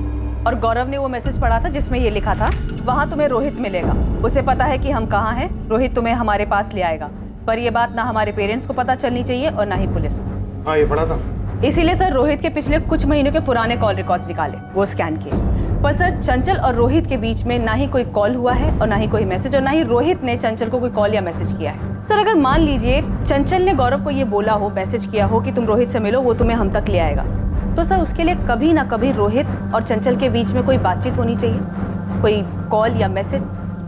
और गौरव ने वो मैसेज पढ़ा था जिसमें ये लिखा था, वहां तुम्हें रोहित मिलेगा, उसे पता है कि हम कहाँ हैं, रोहित तुम्हें हमारे पास ले आएगा। पर ये बात ना हमारे पेरेंट्स को पता चलनी चाहिए और ना ही पुलिस को। हाँ ये पढ़ा था। इसीलिए सर रोहित के पिछले कुछ महीनों के पुराने कॉल रिकॉर्ड्स निकाले, वो स्कैन किए। पर सर चंचल और रोहित के बीच में ना ही कोई कॉल हुआ है और ना ही कोई मैसेज, और ना ही रोहित ने चंचल को कोई कॉल या मैसेज किया है। सर अगर मान लीजिए चंचल ने गौरव को ये बोला हो, मैसेज किया हो कि तुम रोहित से मिलो, वो तुम्हें हम तक ले आएगा, तो सर उसके लिए कभी ना कभी रोहित और चंचल के बीच में कोई बातचीत होनी चाहिए, कोई कॉल या मैसेज।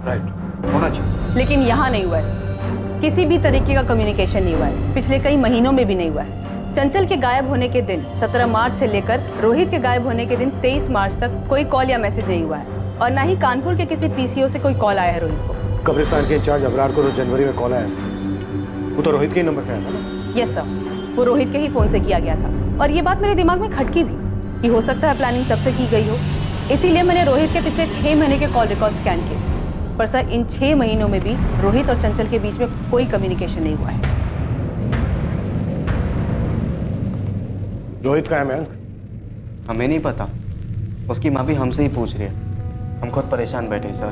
राइट, होना चाहिए। लेकिन यहाँ नहीं हुआ है, किसी भी तरीके का कम्युनिकेशन नहीं हुआ है, पिछले कई महीनों में भी नहीं हुआ है। चंचल के गायब होने के दिन 17 मार्च से लेकर रोहित के गायब होने के दिन 23 मार्च तक कोई कॉल या मैसेज नहीं हुआ है, और ना ही कानपुर के किसी पीसीओ से कोई कॉल आया है रोहित को। कब्रिस्तान के इंचार्ज अबरार को जनवरी में कॉल आया, वो तो रोहित के ही नंबर से आया था ना? यस सर, वो रोहित के ही फोन से किया गया था, और ये बात मेरे दिमाग में खटकी भी कि हो सकता है प्लानिंग तब से की गई हो। इसीलिए मैंने रोहित के पिछले 6 महीने के कॉल रिकॉर्ड स्कैन किए, पर सर इन 6 महीनों में भी रोहित और चंचल के बीच में कोई कम्युनिकेशन नहीं हुआ है। रोहित का है मयंक? हमें नहीं पता, उसकी माँ भी हमसे ही पूछ रही है, हम खुद परेशान बैठे सर।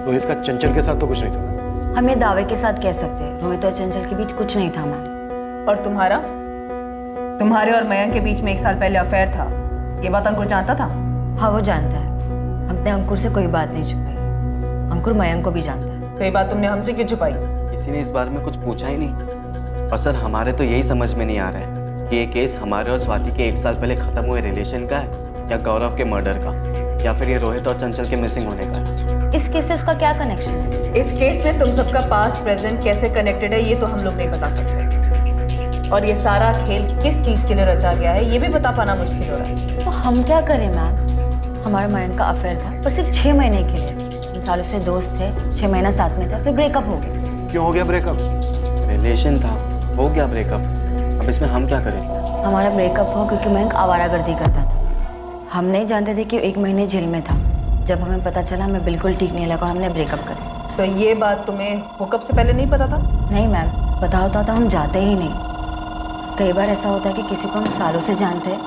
रोहित का चंचल के साथ तो कुछ नहीं था। हम ये दावे के साथ कह सकते हैं रोहित और चंचल के बीच कुछ नहीं था मैम। और तुम्हारे और मयंक के बीच में 1 साल पहले अफेयर था, ये बात अंकुर जानता था? हाँ वो जानता है, हमने अंकुर से कोई बात नहीं छुपाई, अंकुर मयंक को भी जानता है। तो ये बात तुमने हमसे क्यों छुपाई? किसी ने इस बारे में कुछ पूछा ही नहीं, और सर हमारे तो यही समझ में नहीं आ रहा है कि ये केस हमारे और स्वाति के 1 साल पहले खत्म हुए रिलेशन का है, या गौरव के मर्डर का, या फिर ये रोहित और चंचल के मिसिंग होने का है। इस केस से उसका क्या कनेक्शन है? इस केस में तुम सबका पास्ट प्रेजेंट कैसे कनेक्टेड है ये तो हम लोग नहीं बता सकते, और ये सारा खेल किस चीज के लिए रचा गया है ये भी बता पाना मुश्किल हो रहा है। तो हम क्या करें मैम? हमारा मयंक का अफेयर था पर सिर्फ 6 महीने के लिए, हम सालों से दोस्त थे, 6 महीना साथ में थे, फिर ब्रेकअप हो गया। क्यों हो गया ब्रेकअप? रिलेशन था, हो गया ब्रेकअप, अब इसमें हम क्या करें सर? हमारा ब्रेकअप हुआ क्योंकि मयंक आवारागर्दी करता था। हम नहीं जानते थे कि 1 महीने जेल में था। जब हमें पता चला हमें बिल्कुल ठीक नहीं लगा, हमने ब्रेकअप कर दिया। तो ये बात तुम्हें हुकअप से पहले नहीं पता था? नहीं मैम, पता होता तो हम जाते ही नहीं। कई बार ऐसा होता है कि किसी को हम सालों से जानते हैं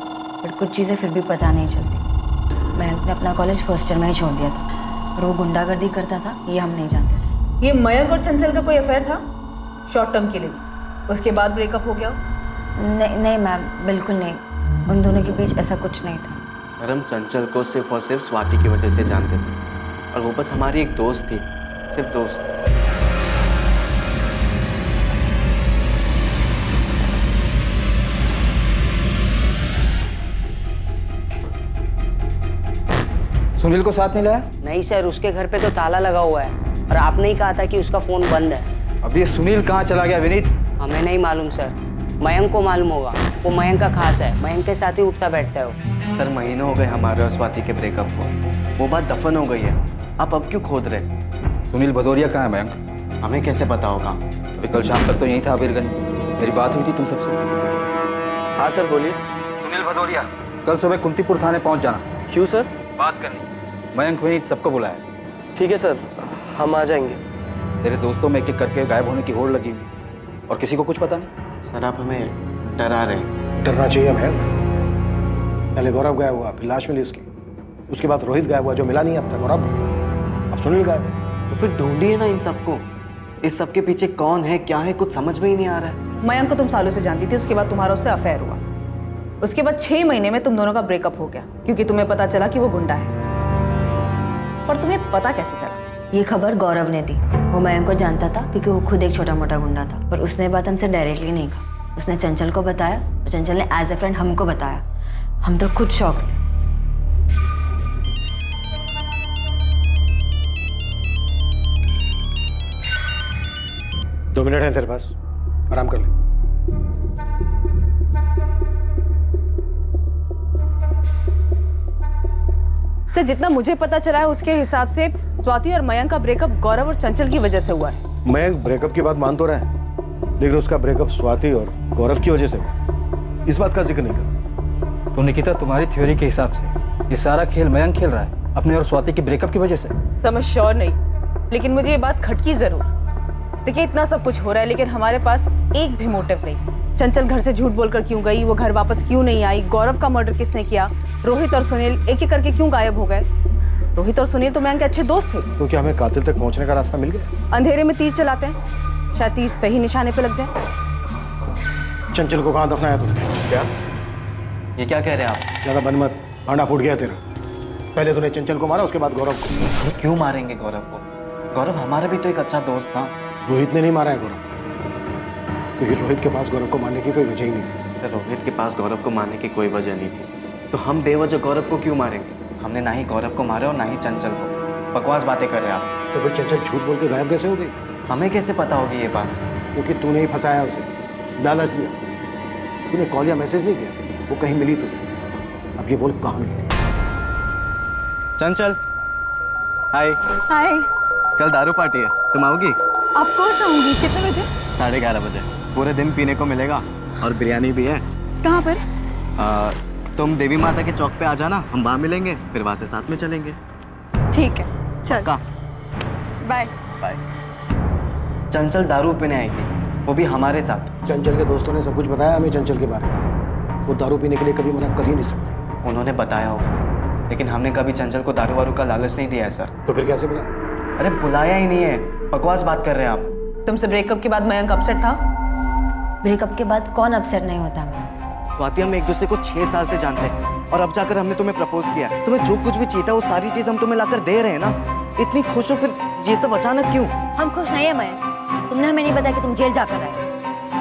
बट कुछ चीज़ें फिर भी पता नहीं चलती। मयंक ने अपना कॉलेज फर्स्ट ईयर में ही छोड़ दिया था, और वो गुंडागर्दी करता था, ये हम नहीं जानते थे। ये मयंक और चंचल का कोई अफेयर था शॉर्ट टर्म के लिए, उसके बाद ब्रेकअप हो गया? नहीं मैम, बिल्कुल नहीं, उन दोनों के बीच ऐसा कुछ नहीं था। सर हम चंचल को सिर्फ और सिर्फ स्वाति की वजह से जानते थे, और वो बस हमारी एक दोस्त थी, सिर्फ दोस्त। सुनील को साथ नहीं लाया? नहीं सर, उसके घर पे तो ताला लगा हुआ है, और आपने ही कहा था कि उसका फोन बंद है। अब ये सुनील कहाँ चला गया विनीत? हमें नहीं मालूम सर, मयंक को मालूम होगा, वो मयंक का खास है, मयंक के साथ ही उठता बैठता है वो। सर महीनों हो गए हमारे और स्वाति के ब्रेकअप को, वो बात दफन हो गई है, आप अब क्यों खोद रहे? सुनील भदौरिया कहाँ है मयंक? हमें कैसे पता होगा? अभी कल शाम तक तो यहीं था अबीरगंज, मेरी बात हुई थी तुम सबसे। हाँ सर बोलिए। सुनील भदौरिया, कल सुबह कुंतीपुर थाने पहुँच जाना। क्यों सर? बात करनी, मयंक विनीत सबको बुलाया। ठीक है सर, हम आ जाएंगे। तेरे दोस्तों में एक-एक करके गायब होने की होड़ लगी हुई, और किसी को कुछ पता नहीं। सर आप हमें डरा रहे हैं। डरना चाहिए मयंक, पहले गौरव गायब हुआ, फिर लाश मिली उसकी, उसके बाद रोहित गायब हुआ जो मिला नहीं अब तक, और अब सुनील गायब है। तो फिर ढूंढिए ना इन सबको, इस सब के पीछे कौन है क्या है कुछ समझ में ही नहीं आ रहा है। मयंक को तुम सालों से जानती थी, उसके बाद तुम्हारा उससे अफेयर हुआ, उसके बाद 6 महीने में तुम दोनों का ब्रेकअप हो गया क्योंकि तुम्हें पता चला कि वो गुंडा है। पर तुम्हें पता कैसे चला? ये खबर गौरव ने दी, वो मयंक को जानता था क्योंकि वो खुद एक छोटा मोटा गुंडा था, पर उसने बात हमसे डायरेक्टली नहीं कहा, उसने चंचल को बताया, और चंचल ने एज ए फ्रेंड हमको बताया। हम तो खुद शॉक थे। दो मिनट है तेरे पास, आराम कर ले। सर जितना मुझे पता चला है उसके हिसाब से स्वाति और मयंक का ब्रेकअप गौरव और चंचल की वजह से हुआ है। मयंक ब्रेकअप की बात मान तो रहा है, लेकिन उसका ब्रेकअप स्वाति और गौरव की वजह से हुआ, इस बात का जिक्र नहीं कर। तो निकिता तुम्हारी थ्योरी के हिसाब से ये सारा खेल मयंक खेल रहा है अपने और स्वाति के ब्रेकअप की वजह से? समझ श्योर नहीं, लेकिन मुझे ये बात खटकी जरूर। देखिए इतना सब कुछ हो रहा है लेकिन हमारे पास एक भी मोटिव नहीं। चंचल घर से झूठ बोलकर क्यों गई, वो घर वापस क्यों नहीं आई, गौरव का मर्डर किसने किया, रोहित और सुनील एक एक करके क्यों गायब हो गए। रोहित और सुनील तो मयंक के अच्छे दोस्त थे। तो क्या हमें कातिल तक पहुंचने का रास्ता मिल गया? अंधेरे में तीर चलाते हैं, शायद तीर सही निशाने पे लग जाए। चंचल को कहाँ दफनाया तुमने? क्या ये क्या कह रहे हैं आप? ज्यादा बन मत, भांडा फूट गया तेरा। पहले तूने चंचल को मारा, उसके बाद गौरव को। क्यों मारेंगे गौरव को? गौरव हमारा भी तो एक अच्छा दोस्त था। रोहित ने नहीं मारा है गौरव, क्योंकि रोहित के पास गौरव को मारने की कोई वजह ही नहीं थी। सर, रोहित के पास गौरव को मारने की कोई वजह नहीं थी, तो हम बेवजह गौरव को क्यों मारेंगे? हमने ना ही गौरव को मारा और ना ही चंचल को। बकवास बातें कर रहे हैं आप। तो फिर चंचल झूठ बोल के गायब कैसे हो गई? हमें कैसे पता होगी ये बात? क्योंकि तूने ही फंसाया उसे, लालच दिया। तूने कॉल या मैसेज नहीं किया, वो कहीं मिली तुझसे। अब ये बोल कहाँ मिली? चंचल, हाय। हाय। कल दारू पार्टी है, तुम आओगी? ऑफ कोर्स आऊंगी। कितने बजे? 11:30 बजे। पूरे दिन पीने को मिलेगा और बिरयानी भी है। कहाँ पर? तुम देवी माता के चौक पे आ जाना, हम वहाँ मिलेंगे, फिर वहाँ से साथ में चलेंगे। ठीक है, चल। Bye bye. चंचल दारू पीने आएगी, वो भी हमारे साथ। चंचल के दोस्तों ने सब कुछ बताया हमें चंचल के बारे में। वो दारू पीने के लिए कभी मना कर ही नहीं सकते। उन्होंने बताया होगा, लेकिन हमने कभी चंचल को दारू वारू का लालच नहीं दिया है सर। तो फिर कैसे बुलाया? अरे बुलाया ही नहीं है, बकवास बात कर रहे हैं आप। तुमसे ब्रेकअप के बाद मयंक अपसेट था? ब्रेकअप के बाद कौन अपसेट नहीं होता मैं? स्वाति, हम एक दूसरे को 6 साल से जानते हैं और अब जाकर हमने तुम्हें प्रपोज किया। तुम्हें जो कुछ भी चाहिए था वो सारी चीज हम तुम्हें लाकर दे रहे हैं ना। इतनी खुश हो, फिर ये सब अचानक क्यों? हम खुश नहीं है मयंक। तुमने हमें नहीं बताया कि तुम जेल जाकर आए,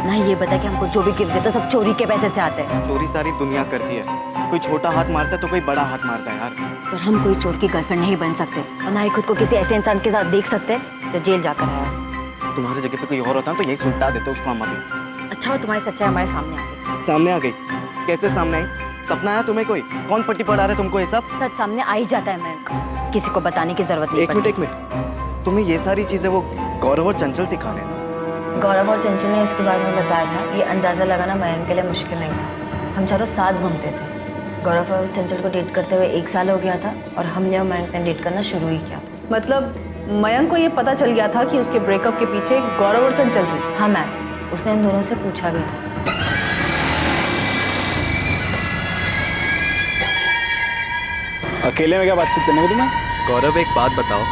ना ये बताया कि हमको जो भी गिफ्ट देते सब चोरी के पैसे से आते हैं। चोरी सारी दुनिया करती है, कोई छोटा हाथ मारता है तो कोई बड़ा हाथ मारता है यार। पर हम कोई चोर की गर्लफ्रेंड नहीं बन सकते और ना ही खुद को किसी ऐसे इंसान के साथ देख सकते जो जेल जाकर आया। तुम्हारी जगह पे कोई और होता तो यही सुलटा देते उसको हम अभी। अच्छा, वो तुम्हारी सच्चाई हमारे सामने आ गई। सामने आ गई? कैसे सामने आई? सपना आया तुम्हें? कोई कौन पट्टी पढ़ा रहा है तुमको ये सब? सच सामने आ ही जाता है मयंक, किसी को बताने की जरूरत नहीं। एक मिनट, तुम्हें ये सारी चीजें वो गौरव और चंचल सिखा रहे हैं? गौरव और चंचल ने उसके बारे में बताया था। ये अंदाजा लगाना मयंक के लिए मुश्किल नहीं था। हम चारों साथ घूमते थे। गौरव और चंचल को डेट करते हुए 1 साल हो गया था और हमने और मयंक ने डेट करना शुरू ही किया था। मतलब मयंक को ये पता चल गया था कि उसके ब्रेकअप के पीछे गौरव और चंचल थे? हाँ मैम, उसने इन दोनों से पूछा भी था। अकेले में क्या बातचीत करने को तुम्हें? गौरव, एक बात बताओ,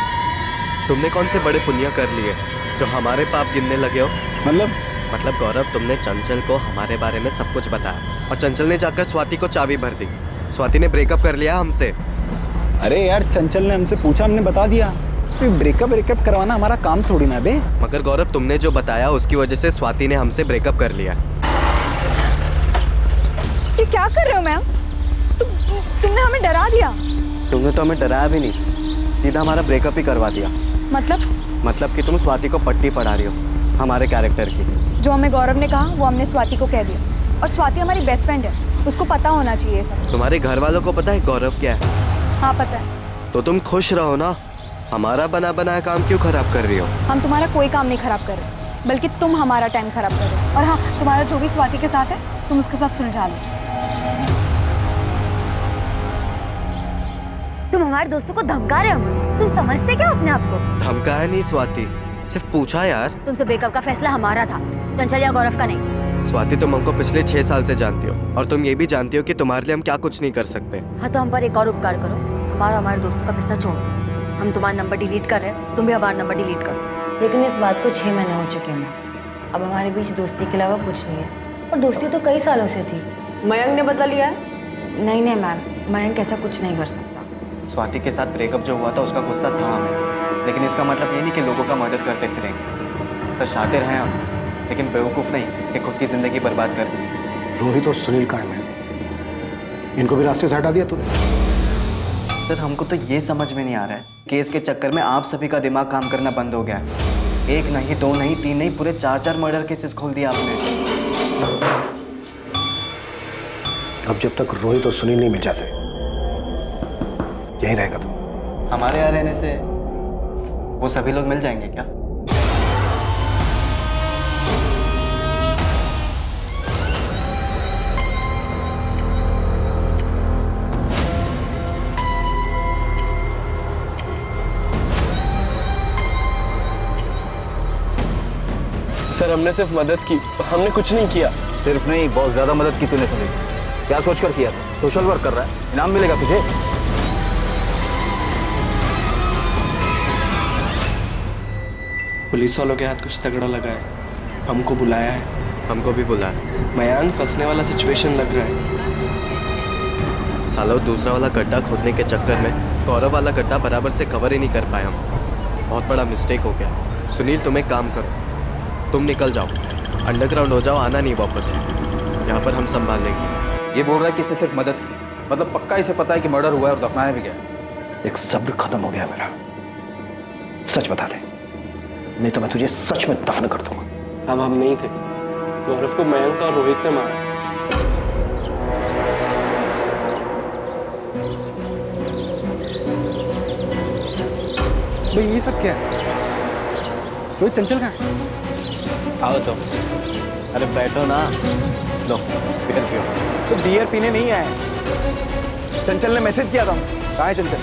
तुमने कौन से बड़े पुण्य कर लिए जो हमारे पाप गिनने लगे हो? मतलब गौरव, तुमने चंचल को हमारे बारे में सब कुछ बताया और चंचल ने जाकर स्वाति को चाबी भर दी। स्वाति ने ब्रेकअप कर लिया हमसे। अरे यार, चंचल ने हमसे पूछा, हमने बता दिया। ब्रेकअप करवाना हमारा काम थोड़ी ना बे। मगर गौरव, तुमने जो बताया उसकी वजह से स्वाति ने हमसे ब्रेकअप कर लिया। ये क्या कर रहे हो मैम? तुमने हमें डरा दिया। तुमने तो हमें डराया भी नहीं, सीधा हमारा ब्रेकअप ही करवा दिया। मतलब कि तुम स्वाति को पट्टी पढ़ा रही हो हमारे कैरेक्टर की। जो हमें गौरव ने कहा वो हमने स्वाति को कह दिया, और स्वाति हमारी बेस्ट फ्रेंड है, उसको पता होना चाहिए सब। तुम्हारे घर वालों को पता है गौरव क्या है? हाँ पता है। तो तुम खुश रहो ना, हमारा बना बनाया काम क्यों खराब कर रही हो? हम तुम्हारा कोई काम नहीं खराब कर रहे, बल्कि तुम हमारा टाइम खराब कर रहे हो। और हाँ, तुम्हारा जो भी स्वाति के साथ है तुम उसके साथ सुलझा लो। तुम हमारे दोस्तों को धमका रहे हो? तुम समझते क्या अपने आप को? धमकाया नहीं स्वाति, सिर्फ पूछा यार। तुमसे ब्रेकअप का फैसला हमारा था, चंचल या गौरव का नहीं। स्वाति, तुम हमको पिछले 6 साल से जानती हो और तुम ये भी जानती हो कि तुम्हारे लिए हम क्या कुछ नहीं कर सकते। हाँ, तो हम पर एक और उपकार करो, हमारे दोस्तों का पीछा छोड़ दो। हम तुम्हारा नंबर डिलीट कर रहे हैं, तुम भी हमारा नंबर डिलीट कर दो। लेकिन इस बात को 6 महीने हो चुके हैं। अब हमारे बीच दोस्ती के अलावा कुछ नहीं है, और दोस्ती तो कई सालों से थी। मयंक ने बता लिया है? नहीं मैम, मयंक ऐसा कुछ नहीं कर सकता। स्वाति के साथ ब्रेकअप जो हुआ था उसका गुस्सा था हमें, लेकिन इसका मतलब ये नहीं कि लोगों का मर्डर करते फिरेंगे। सर, शातिर हैं हम, लेकिन बेवकूफ़ नहीं कि खुद की जिंदगी बर्बाद कर दी। रोहित और सुनील कहाँ हैं? इनको भी रास्ते से हटा दिया तूने? सर, हमको तो ये समझ में नहीं आ रहा है, केस के चक्कर में आप सभी का दिमाग काम करना बंद हो गया है। 1 नहीं, 2 नहीं, 3 नहीं, पूरे 4 मर्डर केसेस खोल दिया आपने। अब जब तक रोहित और सुनील नहीं मिल जाते यहीं रहेगा तू। हमारे यहाँ रहने से वो सभी लोग मिल जाएंगे क्या? सर, हमने सिर्फ मदद की, हमने कुछ नहीं किया। सिर्फ नहीं, बहुत ज्यादा मदद की तूने सुनील। क्या सोच कर किया था? सोशल वर्क कर रहा है, इनाम मिलेगा तुझे। पुलिस वालों के हाथ कुछ तगड़ा लगा है, हमको बुलाया है। हमको भी बुलाया। मयांक फंसने वाला सिचुएशन लग रहा है। सालों दूसरा वाला गड्ढा खोदने के चक्कर में गौरव वाला गड्ढा बराबर से कवर ही नहीं कर पाए हम। बहुत बड़ा मिस्टेक हो गया। सुनील तुम एक काम करो, तुम निकल जाओ, अंडरग्राउंड हो जाओ, आना नहीं वापस। यहाँ पर हम संभाल लेंगे। ये बोल रहा है कि इसने सिर्फ मदद की, मतलब पक्का इसे पता है कि मर्डर हुआ है और दफनाया भी गया। एक सब्र खत्म हो गया मेरा। सच बता दे, नहीं तो मैं तुझे सच में दफन कर दूंगा। साहब हम नहीं थे, गौरव को मयंक और रोहित ने मारा। भाई ये सब क्या है? रोहित चंचल कहाँ है? आओ तो। अरे बैठो ना, लो बियर पियो। तो बियर पीने नहीं आए, चंचल ने मैसेज किया था। कहाँ है चंचल?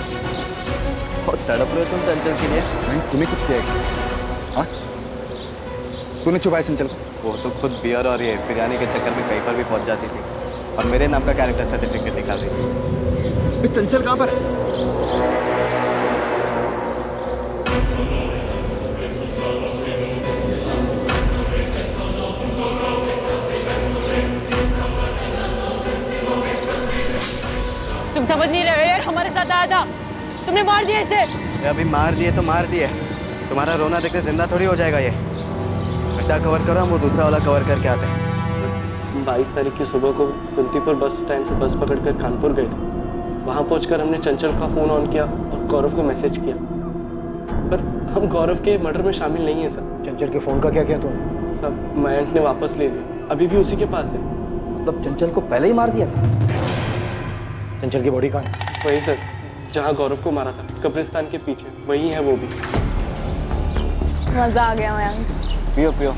और तड़प रहे हो तुम चंचल के लिए? नहीं, तुम्हें कुछ किया है? हाँ? तूने छुपाया चंचल को? वो तो खुद बियर और ये बिरयानी के चक्कर में कहीं पर भी पहुंच जाती थी और मेरे नाम का कैरेक्टर सर्टिफिकेट निकाल दी। चंचल कहाँ पर है? तुम समझ नहीं रहे हो यार, हमारे साथ आया था, तुमने मार दिया इसे। अभी मार दिए तो मार दिए, तुम्हारा रोना देखकर जिंदा थोड़ी हो जाएगा ये। गड्ढा कवर करो, हम वो दूसरा वाला कवर करके आते हैं। 22 तारीख की सुबह को कुंतीपुर बस स्टैंड से बस पकड़कर कानपुर गए थे। वहाँ पहुंचकर हमने चंचल का फ़ोन ऑन किया और गौरव को मैसेज किया, पर हम गौरव के मर्डर में शामिल नहीं हैं सर। चंचल के फ़ोन का क्या किया तुमने? सब मयंक ने वापस ले लिया, अभी भी उसी के पास है। मतलब चंचल को पहले ही मार दिया था? चंचल की बॉडी कहाँ है? वही सर, जहाँ गौरव को मारा था, कब्रिस्तान के पीछे, वही है वो भी। मजा आ गया मयंक। पियो पियो,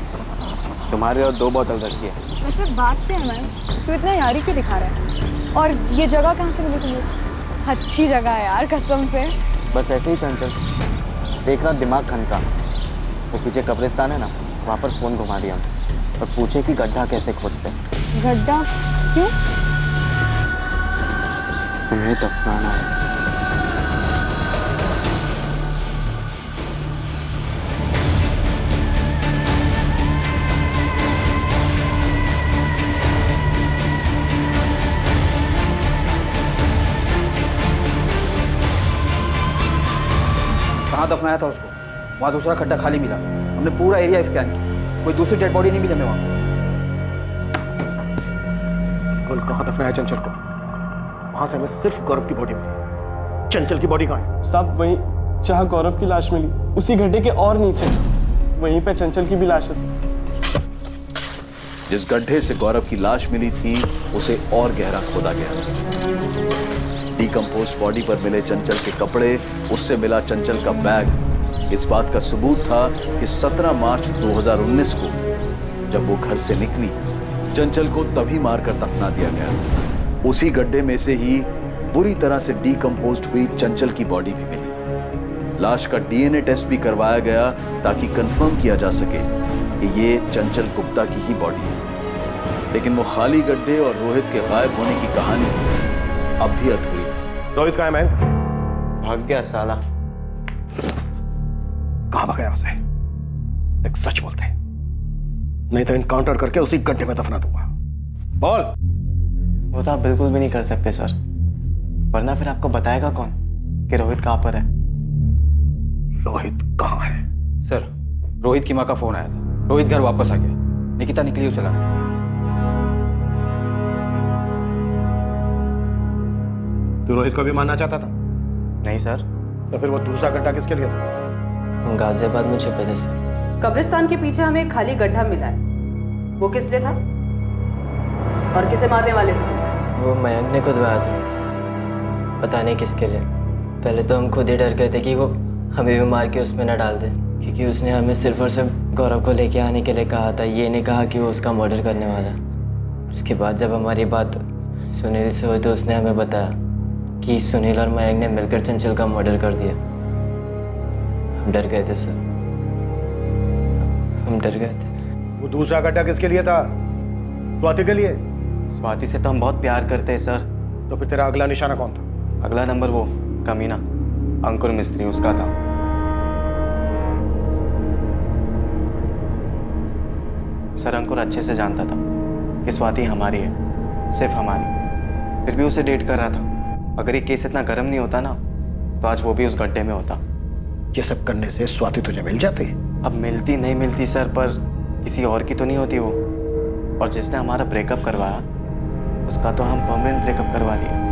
तुम्हारे और 2 बोतल रखी है। वैसे बात क्या है मयंक, तू इतना यारी क्यों दिखा रहा है? और ये जगह कहाँ से मिली तुम्हें? अच्छी जगह है यार, कसम से। बस ऐसे ही चंचल, देखना दिमाग खनका। तो पीछे कब्रिस्तान है ना, वहाँ पर फ़ोन घुमा दिया और पूछे कि गड्ढा कैसे खोदते। गड्ढा क्यों? तुम्हें दफनाना है। कहाँ दफनाया था उसको? वहाँ दूसरा खड्डा खाली मिला, हमने पूरा एरिया स्कैन किया, कोई दूसरी डेड बॉडी नहीं मिली हमें वहाँ। कल कहाँ दफनाया चंचल को? वहां से हमें सिर्फ गौरव की बॉडी मिली। चंचल की बॉडी कहाँ है? सब वहीं जहाँ गौरव की लाश मिली, उसी गड्ढे के और नीचे, वहीं पे चंचल की भी लाश है। जिस गड्ढे से गौरव की लाश मिली थी उसे और गहरा खोदा गया। डीकम्पोस्ट बॉडी पर मिले चंचल के कपड़े, उससे मिला चंचल का बैग इस बात का सबूत था कि 17 मार्च 2019 को जब वो घर से निकली, चंचल को तभी मारकर दफना दिया गया। उसी गड्ढे में से ही बुरी तरह से डीकम्पोस्ट हुई चंचल की बॉडी भी मिली। लाश का डीएनए टेस्ट भी करवाया गया ताकि कंफर्म किया जा सके कि ये चंचल गुप्ता की ही बॉडी है। लेकिन वो खाली गड्ढे और रोहित के गायब होने की कहानी अब भी अधूरी थी। रोहित कहाँ है मैन? भाग गया साला। कहाँ भगाया उसे? एक सच बोलते हैं, नहीं तो इनकाउंटर करके उसी गड्ढे में दफना दूंगा। बोल। वो तो आप बिल्कुल भी नहीं कर सकते सर, वरना फिर आपको बताएगा कौन कि रोहित कहाँ पर है? रोहित कहाँ है? सर, रोहित की माँ का फोन आया था, रोहित घर वापस आ गया, निकिता निकली उसे लाने। तू रोहित को भी मारना चाहता था? नहीं सर। तो फिर वो दूसरा गड्ढा किसके लिए था? हम गाजियाबाद में छुपे थे सर। कब्रिस्तान के पीछे हमें एक खाली गड्ढा मिला है, वो किस लिए था और किसे मारने वाले थे? वो मयंक ने खुदवाया था, पता नहीं किसके लिए। पहले तो हम खुद ही डर गए थे कि वो हमें भी मार के उसमें न डाल दे, क्योंकि उसने हमें सिर्फ और सिर्फ गौरव को लेके आने के लिए कहा था, ये नहीं कहा कि वो उसका मर्डर करने वाला। उसके बाद जब हमारी बात सुनील से हुई तो उसने हमें बताया कि सुनील और मयंक ने मिलकर चंचल का मर्डर कर दिया। हम डर गए थे सर, हम डर गए थे। वो दूसरा गड्ढा किसके लिए था? स्वाति के लिए? स्वाति से तो हम बहुत प्यार करते हैं सर। तो फिर तेरा अगला निशाना कौन था? अगला नंबर वो कमीना अंकुर मिस्त्री, उसका था। सर अंकुर अच्छे से जानता था कि स्वाति हमारी है, सिर्फ हमारी, फिर भी उसे डेट कर रहा था। अगर ये केस इतना गर्म नहीं होता ना तो आज वो भी उस गड्ढे में होता। ये सब करने से स्वाति तुझे मिल जाती? अब मिलती नहीं मिलती सर, पर किसी और की तो नहीं होती वो। और जिसने हमारा ब्रेकअप करवाया उसका तो हम परमानेंट ब्रेकअप करवा दिया।